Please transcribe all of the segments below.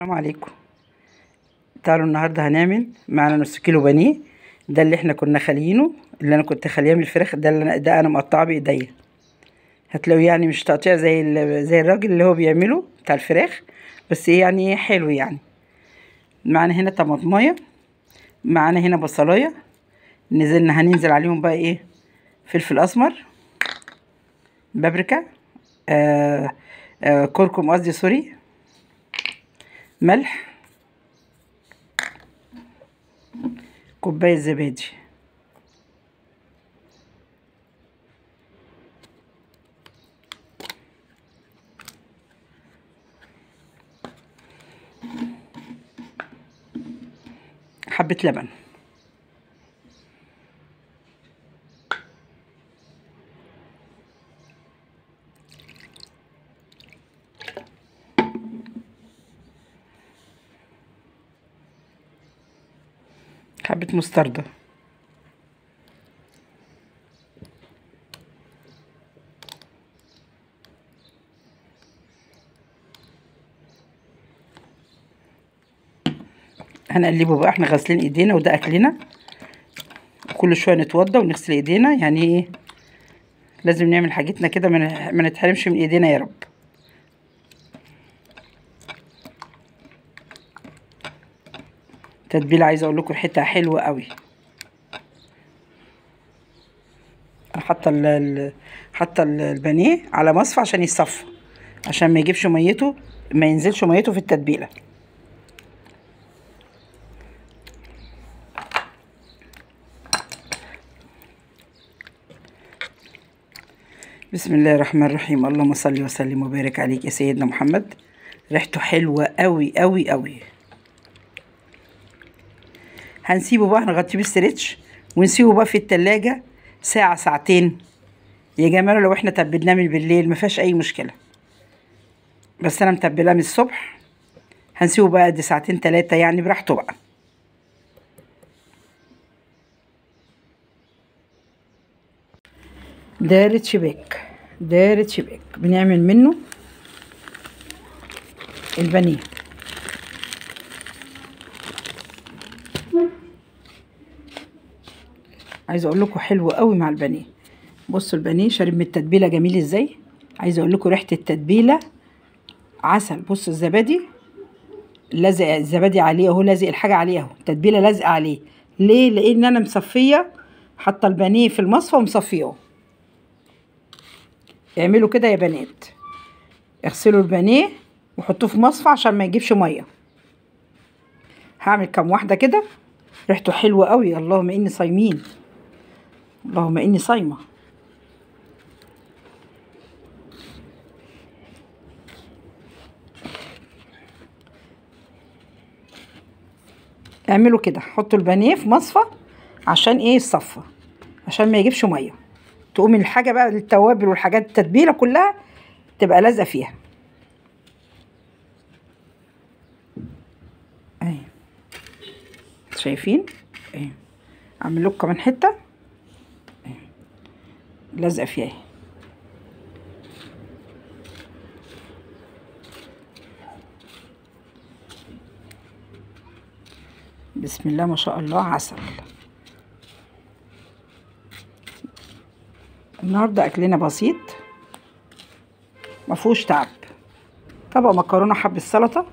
السلام عليكم. تعالوا النهارده هنعمل معانا نص كيلو بانيه. ده اللي احنا كنا خاليينه، اللي انا كنت خاليه من الفراخ. ده انا مقطعه بايديا. هتلاقوا يعني مش تقطيع زي الراجل اللي هو بيعمله بتاع الفراخ، بس ايه يعني حلو يعني. معانا هنا طماطمايه، معانا هنا بصلايه. هننزل عليهم بقى ايه؟ فلفل اسمر، بابريكا، كركم قصدي سوري، ملح، كوبايه زبادي. حبه لبن. حبه مستردة. هنقلبه بقى، احنا غاسلين ايدينا وده اكلنا. كل شويه نتوضى ونغسل ايدينا، يعني ايه؟ لازم نعمل حاجتنا كده، ما نتحرمش من ايدينا يا رب. تتبيله عايزه اقول لكم ريحتها حلوه قوي. انا حاطه البانيه على مصفى عشان يصفى، عشان ما يجيبش ميته، ما ينزلش ميته في التتبيله. بسم الله الرحمن الرحيم. اللهم صل وسلم وبارك عليك يا سيدنا محمد. ريحته حلوه قوي قوي قوي. هنسيبه بقى، نغطيه بالستريتش ونسيبه بقى في التلاجة ساعة ساعتين يا جماعة. لو احنا تبلناه من بالليل ما فيهاش اي مشكلة، بس انا متبلاه من الصبح. هنسيبه بقى دي ساعتين 3 يعني براحته بقى. دايرة شباك، دايرة شباك بنعمل منه البانيه. عايزه اقول لكم حلو قوي مع البانيه. بصوا البانيه شارب من التتبيله جميل ازاي. عايزه اقول لكم ريحه التتبيله عسل. بصوا الزبادي لازق، الزبادي عليه اهو، لازق الحاجه عليه اهو، التتبيله لازقه عليه. ليه؟ لان انا مصفيه، حاطه البانيه في المصفى ومصفيه. اعملوا كده يا بنات، اغسلوا البانيه وحطوه في مصفى عشان ما يجيبش ميه. هعمل كام واحده كده، ريحته حلوه قوي. اللهم اني صايمين، اللهم اني صايمه. اعملوا كده، حطوا البانيه في مصفى عشان ايه؟ يصفى، عشان ما يجيبش ميه. تقوم الحاجه بقى التوابل والحاجات التتبيله كلها تبقى لازقه فيها. اهي شايفين؟ اهي اعمل لكم كمان حته اهي لازقه فيها اهي. بسم الله ما شاء الله، عسل. النهارده اكلنا بسيط مفهوش تعب. طبق مكرونه، حبه سلطه،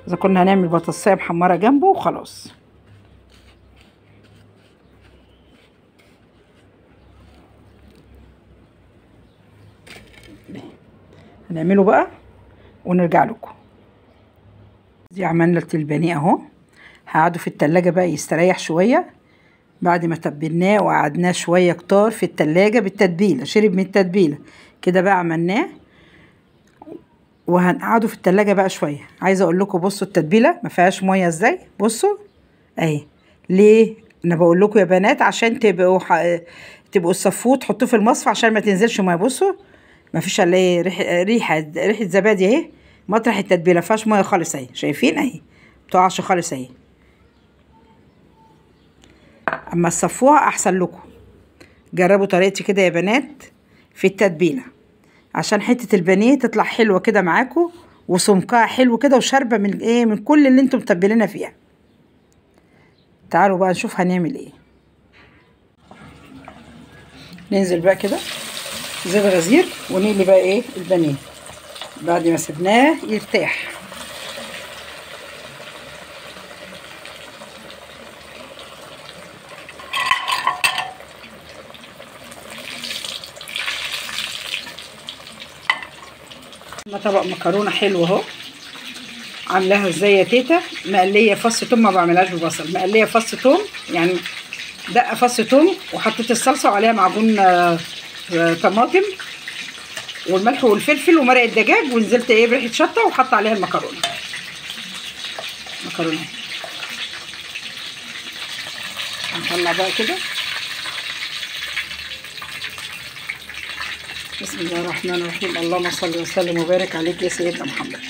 اذا كنا هنعمل بطاطسايه محمره جنبه وخلاص. هنعمله بقى ونرجع لكم. دي عملنا البانيه اهو. هقعده في التلاجة بقى يستريح شويه. بعد ما تبلناه وقعدناه شويه كتار في التلاجة بالتتبيله، شرب من التتبيله كده بقى. عملناه وهنقعده في التلاجة بقى شويه. عايزه اقول لكم بصوا التتبيله ما فيهاش ميه ازاي، بصوا اهي. ليه انا بقول لكم يا بنات؟ عشان تبقوا تصفوه تحطوه في المصفى عشان ما تنزلش ميه. بصوا ما فيش الا ايه؟ ريحه زبادي اهي، مطرح التتبيله ما فيهاش ميه خالص اهي. شايفين اهي؟ بتقعش خالص اهي. اما تصفوها احسن لكم. جربوا طريقتي كده يا بنات في التتبيله، عشان حته البانيه تطلع حلوه كده معاكم وسمكها حلو كده وشاربه من ايه، من كل اللي انتم متبلينها فيها. تعالوا بقى نشوف هنعمل ايه. ننزل بقى كده زيت غزير ونقلي بقى ايه البانيه بعد ما سبناه يرتاح. طبق مكرونه حلو اهو، عاملاها ازاي يا تيتا؟ مقليه فص توم، ما بعملهاش ببصل، مقليه فص توم يعني دقه فص توم، وحطيت الصلصه وعليها معجون طماطم والملح والفلفل ومرق الدجاج، ونزلت ايه بريحه شطه وحط عليها المكرونه. مكرونه هنطلع بقى كده. بسم الله الرحمن الرحيم. اللهم صل وسلم وبارك عليك يا سيدنا محمد.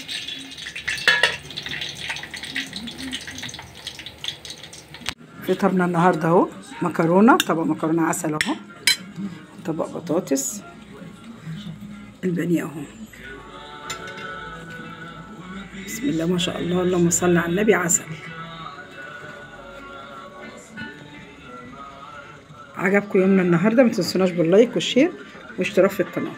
فطرنا النهارده اهو مكرونه، طبق مكرونه عسل اهو، طبق بطاطس، البانيه اهو. بسم الله ما شاء الله، اللهم صل على النبي. عسل. عجبكم يومنا النهارده؟ ما تنسوناش باللايك والشير واشتراك في القناه.